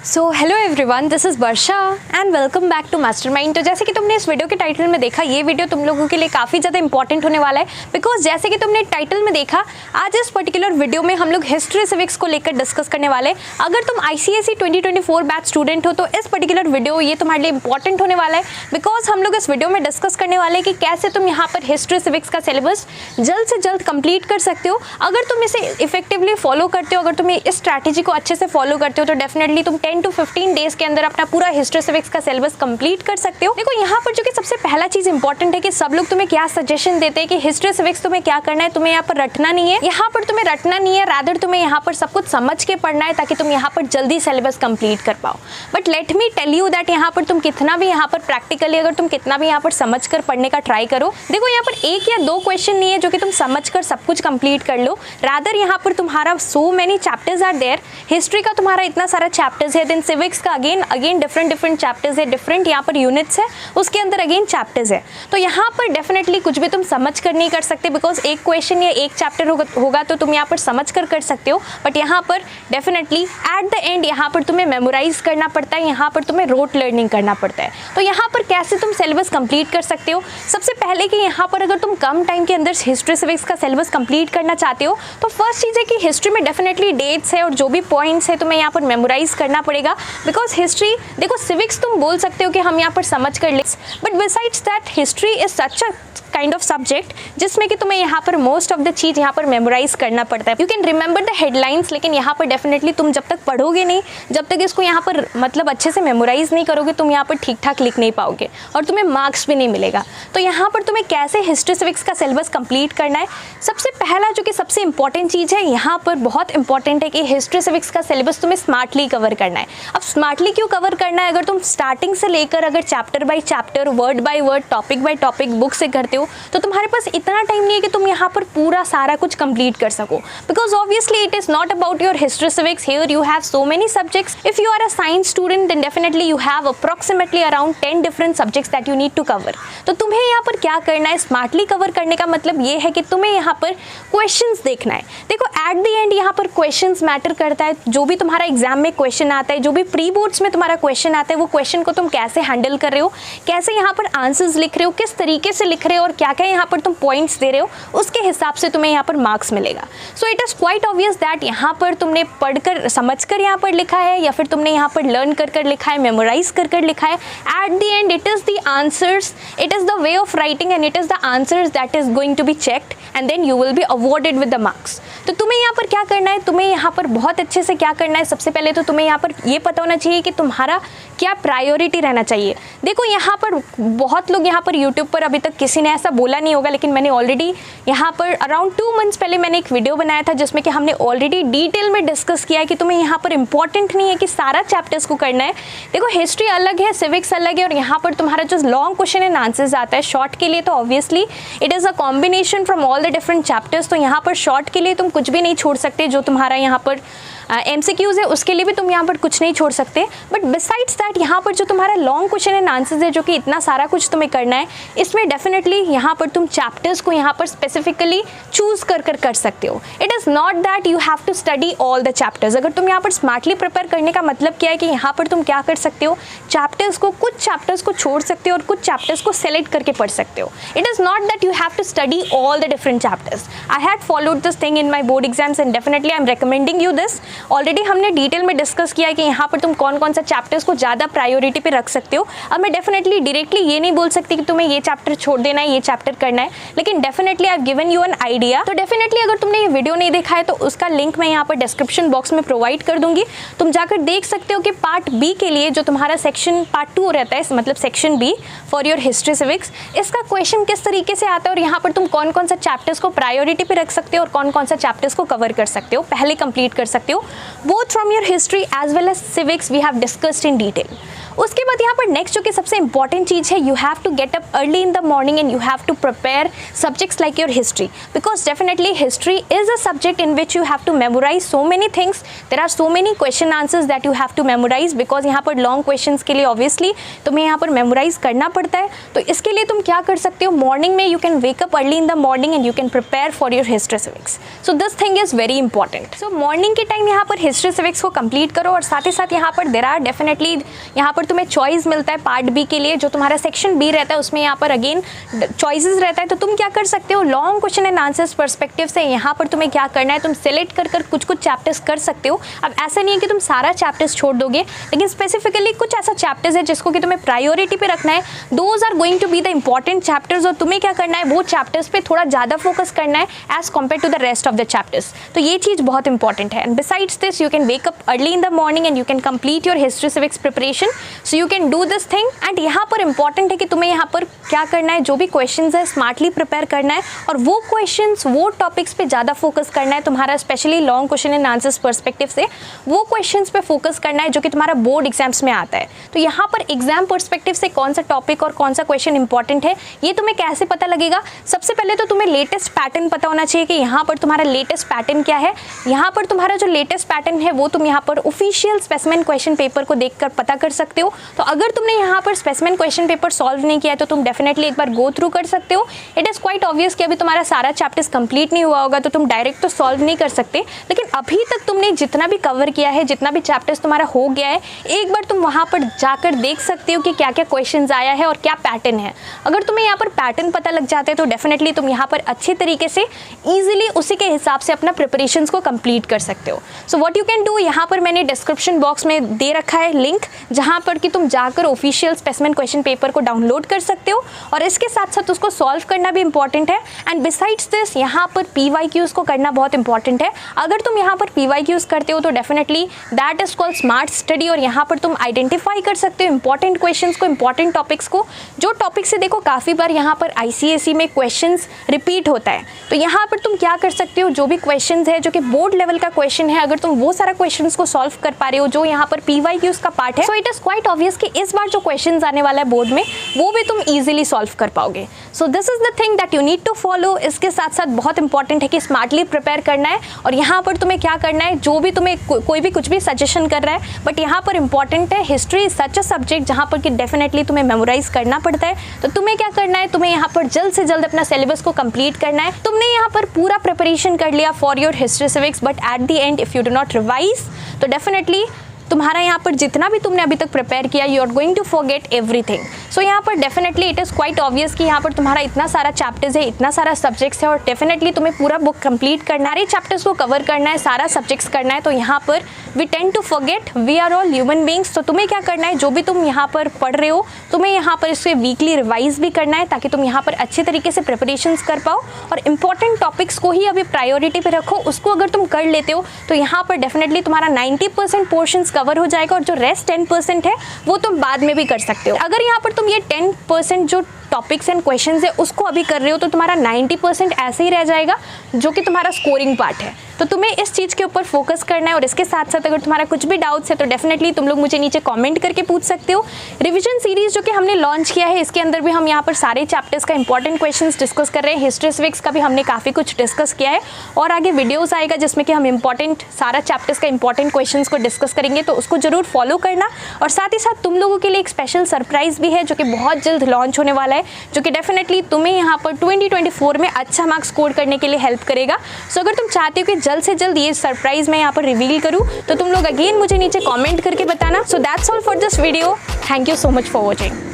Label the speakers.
Speaker 1: So hello everyone, this is Varsha and welcome back to Mastermind. तो जैसे कि तुमने इस वीडियो के टाइटल में देखा, ये वीडियो तुम लोगों के लिए काफ़ी ज़्यादा इंपॉर्टेंट होने वाला है बिकॉज जैसे कि तुमने टाइटल में देखा, आज इस पर्टिकुलर वीडियो में हम लोग हिस्ट्री सिविक्स को लेकर डिस्कस करने वाले। अगर तुम ICSE 2024 बैच स्टूडेंट हो तो इस पर्टिकुलर वीडियो ये तुम्हारे लिए इंपॉर्टेंट होने वाला है बिकॉज हम लोग इस वीडियो में डिस्कस करने वाले हैं कि कैसे तुम यहाँ पर हिस्ट्री सिविक्स का सिलेबस जल्द से जल्द कंप्लीट कर सकते हो। अगर तुम इसे इफेक्टिवली फॉलो करते हो, अगर तुम इस स्ट्रैटेजी को अच्छे से फॉलो करते हो तो डेफिनेटली तुम 10 to 15 डेज के अंदर अपना पूरा हिस्ट्री सिविक्स का सिलेबस कंप्लीट कर सकते हो। देखो यहाँ पर जो कि सबसे पहला चीज इंपॉर्टेंट है कि सब लोग तुम्हें क्या सजेशन देते हैं कि हिस्ट्री सिविक्स तुम्हें क्या करना है, तुम्हें यहाँ पर रटना नहीं है, यहाँ पर तुम्हें रटना नहीं है, रादर तुम्हें यहाँ पर सब कुछ समझ के पढ़ना है ताकि तुम यहाँ पर जल्दी सिलेबस कंप्लीट कर पाओ। But let me tell you that यहाँ पर तुम कितना भी यहाँ पर प्रैक्टिकली अगर तुम कितना भी यहाँ पर समझ कर पढ़ने का ट्राई करो, देखो यहाँ पर एक या दो क्वेश्चन नहीं है जो कि तुम समझ कर सब कुछ कंप्लीट कर लो। रादर यहाँ पर तुम्हारा so many chapters are there. History का तुम्हारा इतना सारा चैप्टर्स है, देन सिविक्स का अगेन डिफरेंट चैप्टर्स है, डिफरेंट यहाँ पर यूनिट्स है, उसके अंदर अगेन चैप्टर्स है। तो यहाँ पर डेफिनेटली कुछ भी तुम समझ कर नहीं कर सकते बिकॉज एक क्वेश्चन या एक चैप्टर होगा तो तुम यहाँ पर समझ कर सकते हो, बट यहाँ पर डेफिनेटली एट द एंड यहाँ पर तुम्हें मेमोराइज करना पड़ता है, यहाँ पर तुम्हें रोट लर्निंग करना पड़ता है। तो यहाँ पर कैसे तुम सिलेबस कंप्लीट कर सकते हो? सबसे पहले कि यहाँ पर अगर तुम कम टाइम के अंदर हिस्ट्री सिविक्स का सिलेबस कंप्लीट करना चाहते हो तो फर्स्ट चीज़ है कि हिस्ट्री में डेफिनेटली डेट्स है और जो भी पॉइंट्स है तुम्हें यहाँ पर मेमोराइज करना पड़ेगा बिकॉज हिस्ट्री, देखो सिविक्स तुम बोल सकते हो कि हम यहाँ पर समझ कर ले, but besides that history is such a kind of subject जिसमें कि तुम्हें यहाँ पर मोस्ट ऑफ द चीज़ यहाँ पर मेमोराइज करना पड़ता है। You can remember the headlines, लेकिन यहाँ पर डेफिनेटली तुम जब तक पढ़ोगे नहीं, जब तक इसको यहाँ पर मतलब अच्छे से मेमोराइज नहीं करोगे, तुम यहाँ पर ठीक ठाक लिख नहीं पाओगे और तुम्हें मार्क्स भी नहीं मिलेगा। तो यहाँ पर तुम्हें कैसे हिस्ट्री सिविक्स का सिलेबस कंप्लीट करना है, सबसे पहला जो कि सबसे इंपॉर्टेंट चीज़ है यहाँ पर बहुत इंपॉर्टेंट है कि हिस्ट्री सिविक्स का सिलेबस तुम्हें स्मार्टली कवर करना है। अब स्मार्टली क्यों कवर करना है? अगर तुम स्टार्टिंग से लेकर अगर chapter by chapter, word by word, topic by topic book से करते हो तो तुम्हारे पास इतना टाइम नहीं है कि तुम यहाँ पर पूरा सारा कुछ कंप्लीट कर सको because obviously it is not about your history civics. Here you have so many subjects. If you are a science student then definitely you have approximately around 10 different subjects that you need to cover. तो तुम्हें यहाँ पर क्या करना है? Smartly cover करने का मतलब ये है कि तुम्हें यहाँ पर क्वेश्चंस देखना है। देखो एट द एंड यहाँ पर क्वेश्चंस मैटर करता है। जो भी तुम्हारा एग्जाम में क्वेश्चन आता है, जो भी प्री बोर्ड्स में तुम्हारा क्वेश्चन आता है, वो क्वेश्चन को तुम कैसे हैंडल कर रहे हो, कैसे यहाँ पर आंसर्स लिख रहे हो, किस तरीके से लिख रहे हो और क्या क्या यहाँ पर तुम पॉइंट्स दे रहे हो, उसके हिसाब से तुम्हें यहाँ पर मार्क्स मिलेगा। So it is quite obvious that यहाँ पर तुमने पढ़कर समझकर यहाँ पर लिखा है या फिर तुमने यहाँ पर लर्न कर लिखा है, मेमोराइज कर लिखा है। At the end it is the answers, it is the way of writing and it is the answers that is going to be checked and then you will be awarded with the marks. तो तुम्हें यहाँ पर क्या करना है? तुम्हें यहाँ पर बहुत अच्छे से क्या करना है? सबसे पहले तो तुम्हें यहाँ पर ये पता होना चाहिए कि तुम्हारा क्या प्रायोरिटी रहना चाहिए। देखो यहाँ पर बहुत लोग यहाँ पर यूट्यूब पर, अभी तक किसी ने ऐसा बोला नहीं होगा लेकिन मैंने ऑलरेडी यहाँ पर अराउंड 2 मंथ्स पहले मैंने एक वीडियो बनाया था जिसमें कि हमने ऑलरेडी डिटेल में डिस्कस किया है कि तुम्हें यहाँ पर इंपॉर्टेंट नहीं है कि सारा चैप्टर्स को करना है। देखो हिस्ट्री अलग है, सिविक्स अलग है और यहाँ पर तुम्हारा जो लॉन्ग क्वेश्चन एंड आंसर्स आता है शॉर्ट के लिए, तो obviously it is a combination from all the different chapters. तो यहाँ पर शॉर्ट के लिए तुम कुछ भी नहीं छोड़ सकते, जो तुम्हारा यहाँ पर MCQs है उसके लिए भी तुम यहाँ पर कुछ नहीं छोड़ सकते। बट बिसाइड्स दैट यहाँ पर जो तुम्हारा लॉन्ग क्वेश्चन एंड आंसर्स है, जो कि इतना सारा कुछ तुम्हें करना है, इसमें डेफिनेटली यहाँ पर तुम चैप्टर्स को यहाँ पर स्पेसिफिकली चूज कर सकते हो। It is not that you have to study all the chapters. अगर तुम यहाँ पर स्मार्टली प्रिपेयर करने का मतलब क्या है कि यहाँ पर तुम क्या कर सकते हो, चैप्टर्स को, कुछ चैप्टर्स को छोड़ सकते हो और कुछ चैप्टर्स को सेलेक्ट करके पढ़ सकते हो। It is not that you have to study all the different chapters. I had followed this thing in my board exams and definitely I am recommending you this. Already हमने detail में discuss किया है कि यहाँ पर तुम कौन कौन सा चैप्टर्स को ज़्यादा प्रायोरिटी पे रख सकते हो। अब मैं डेफिनेटली डायरेक्टली ये नहीं बोल सकती कि तुम्हें ये चैप्टर छोड़ देना है, ये चैप्टर करना है, लेकिन definitely I have given you an idea. तो डेफिनेटली अगर तुमने ये वीडियो नहीं देखा है तो उसका लिंक मैं यहाँ पर डिस्क्रिप्शन बॉक्स में प्रोवाइड कर दूंगी, तुम जाकर देख सकते हो कि पार्ट बी के लिए जो तुम्हारा सेक्शन पार्ट 2 रहता है, मतलब section B for your history civics, इसका क्वेश्चन किस तरीके से आता है और यहाँ पर तुम कौन कौन सा चैप्टर्स को प्रायोरिटी पे रख सकते हो और कौन कौन सा चैप्टर्स को कवर कर सकते हो, पहले कंप्लीट कर सकते हो। Both from your history as well as civics we have discussed in detail. उसके बाद यहाँ पर नेक्स्ट जो कि सबसे इंपॉर्टेंट चीज़ है, you have to get up early in the morning and you have to prepare subjects like your history because definitely history is a subject in which you have to memorize so many things. There are so many question answers that you have to memorize because यहाँ पर long question के लिए obviously तुम्हें यहाँ पर memorise करना पड़ता है। तो इसके लिए तुम क्या कर सकते हो, मॉर्निंग में you can wake up early in the morning and you can prepare for your history civics. So this thing is very important. So morning के टाइम यहाँ पर हिस्ट्री सिविक्स को कंप्लीट करो और साथ ही साथ यहाँ पर देयर आर डेफिनेटली यहाँ पर तुम्हें चॉइस मिलता है पार्ट बी के लिए, जो तुम्हारा सेक्शन बी रहता है उसमें यहाँ पर अगेन चॉइसेस रहता है। तो तुम क्या कर सकते हो, long question and answers perspective से यहाँ पर तुम्हें क्या करना है, तुम सिलेक्ट कर कुछ चैप्टर्स कर सकते हो। अब ऐसा नहीं है कि तुम सारा चैप्टर्स छोड़ दोगे, लेकिन स्पेसिफिकली कुछ ऐसा चैप्टर्स है जिसको कि तुम्हें प्रायोरिटी पे रखना है। Those are going to be the important chapters और तुम्हें क्या करना है, वो चैप्टर्स पे थोड़ा ज़्यादा फोकस करना है as compare to the rest of the chapters. तो ये चीज़ बहुत इंपॉर्टेंट है। And besides this you can wake up early in the morning and you can complete your history civics preparation, so you can do this thing. And यहाँ पर important है कि तुम्हें यहाँ पर क्या करना है, जो भी क्वेश्चन है स्मार्टली प्रिपेयर करना है और वो क्वेश्चन वो टॉपिक्स पे ज़्यादा फोकस करना है तुम्हारा, specially long question and answers perspective से वो क्वेश्चंस पे फोकस करना है जो कि तुम्हारा बोर्ड एग्जाम्स में आता है। तो यहाँ पर एग्जाम पर्सपेक्टिव से कौन सा टॉपिक और कौन सा क्वेश्चन इंपॉर्टेंट है ये तुम्हें कैसे पता लगेगा। सबसे पहले तो तुम्हें लेटेस्ट पैटर्न पता होना चाहिए कि यहाँ पर तुम्हारा लेटेस्ट पैटर्न क्या है। यहाँ पर तुम्हारा जो लेटेस्ट पैटर्न है वो तुम यहाँ पर ऑफिशियल स्पेसिमेन क्वेश्चन पेपर को देखकर पता कर सकते हो। तो अगर तुमने यहाँ पर स्पेसिमेन क्वेश्चन पेपर सॉल्व नहीं किया है तो तुम डेफिनेटली एक बार गो थ्रू कर सकते हो। इट इज़ क्वाइट ऑब्वियस कि अभी तुम्हारा सारा चैप्टर्स कंप्लीट नहीं हुआ होगा तो तुम डायरेक्ट तो सॉल्व नहीं कर सकते, लेकिन अभी तक तुमने जितना भी कवर किया है, जितना भी चैप्टर्स तुम्हारा हो गया है, एक बार तुम वहाँ पर जाकर देख सकते हो कि क्या क्या क्वेश्चंस आया है और क्या पैटर्न है। अगर तुम्हें यहाँ पर पैटर्न पता लग जाते हैं तो डेफिनेटली तुम यहाँ पर अच्छे तरीके से ईजिली उसी के हिसाब से अपना प्रिपरेशंस को कंप्लीट कर सकते हो। So what you can do, यहाँ पर मैंने डिस्क्रिप्शन बॉक्स में दे रखा है लिंक, जहाँ पर कि तुम जाकर ऑफिशियल स्पेसिमेन क्वेश्चन पेपर को डाउनलोड कर सकते हो और इसके साथ साथ उसको सॉल्व करना भी इंपॉर्टेंट है। एंड बिसाइड्स दिस यहाँ पर PYQs को करना बहुत इंपॉर्टेंट है। अगर तुम यहाँ पर PYQs करते हो तो definitely that is called smart study और यहाँ पर तुम आइडेंटिफाई कर सकते हो इंपॉर्टेंट क्वेश्चंस को, इंपॉर्टेंट टॉपिक्स को, जो टॉपिक से देखो काफ़ी बार यहाँ पर ICSE में क्वेश्चंस रिपीट होता है। तो यहाँ पर तुम क्या कर सकते हो, जो भी क्वेश्चंस है जो कि बोर्ड लेवल का क्वेश्चन है, अगर तुम वो सारा क्वेश्चंस को सॉल्व कर पा रहे हो जो यहाँ पर PYQs का पार्ट है, so it is quite obvious कि इस बार जो क्वेश्चंस आने वाला है बोर्ड में वो भी तुम ईजिली सॉल्व कर पाओगे। So this is the thing that you need to follow. इसके साथ साथ बहुत इंपॉर्टेंट है कि स्मार्टली प्रिपेयर करना है और यहाँ पर तुम्हें क्या करना है, जो भी तुम्हें कोई भी कुछ भी सजेशन कर रहा है, बट यहाँ पर इंपॉर्टेंट है history is such a subject जहाँ पर कि डेफिनेटली तुम्हें मेमोराइज करना पड़ता है। तो तुम्हें क्या करना है, तुम्हें यहाँ पर जल्द से जल्द अपना सिलेबस को कंप्लीट करना है। तुमने यहाँ पर पूरा प्रिपरेशन कर लिया for your history civics, but at the and if you do not revise तो डेफिनेटली तुम्हारा यहाँ पर जितना भी तुमने अभी तक प्रिपेयर किया you are going to forget everything. So यहाँ पर definitely it is quite obvious कि यहाँ पर तुम्हारा इतना सारा चैप्टर्स है, इतना सारा सब्जेक्ट्स है और डेफिनेटली तुम्हें पूरा बुक कंप्लीट करना है, सारे चैप्टर्स को कवर करना है, सारा सब्जेक्ट्स करना है। तो यहाँ पर we tend to forget, we are all human beings. तो तुम्हें क्या करना है, जो भी तुम यहाँ पर पढ़ रहे हो तुम्हें यहाँ पर इससे वीकली रिवाइज भी करना है ताकि तुम यहाँ पर अच्छे तरीके से प्रिपरेशंस कर पाओ और इंपॉर्टेंट टॉपिक्स को ही अभी प्रायोरिटी पे रखो। उसको अगर तुम कर लेते हो तो यहाँ पर डेफिनेटली तुम्हारा 90% पोर्शंस कवर हो जाएगा और जो रेस्ट 10% है वो तुम बाद में भी कर सकते हो। अगर यहाँ पर तुम ये 10% जो टॉपिक्स एंड क्वेश्चंस है उसको अभी कर रहे हो तो तुम्हारा 90% ऐसे ही रह जाएगा जो कि तुम्हारा स्कोरिंग पार्ट है। तो तुम्हें इस चीज़ के ऊपर फोकस करना है और इसके साथ साथ अगर तुम्हारा कुछ भी डाउट्स है तो डेफिनेटली तुम लोग मुझे नीचे कमेंट करके पूछ सकते हो। रिवीजन सीरीज़ जो कि हमने लॉन्च किया है इसके अंदर भी हम यहाँ पर सारे चैप्टर्स का इंपॉर्टेंट क्वेश्चंस डिस्कस कर रहे हैं। हिस्ट्री सिविक्स का भी हमने काफ़ी कुछ डिस्कस किया है और आगे वीडियोज़ आएगा जिसमें कि हम इंपॉर्टेंट सारा चैप्टर्स का इंपॉर्टेंट क्वेश्चंस को डिस्कस करेंगे, तो उसको जरूर फॉलो करना। और साथ ही साथ तुम लोगों के लिए एक स्पेशल सरप्राइज़ भी है जो कि बहुत जल्द लॉन्च होने वाला है, जो कि डेफिनेटली तुम्हें यहाँ पर 2024 में अच्छा मार्क्स स्कोर करने के लिए हेल्प करेगा। सो अगर तुम चाहते हो कि जल्द से जल्द ये सरप्राइज मैं यहाँ पर रिवील करूँ तो तुम लोग अगेन मुझे नीचे कमेंट करके बताना। So that's all for this video. Thank you so much for watching.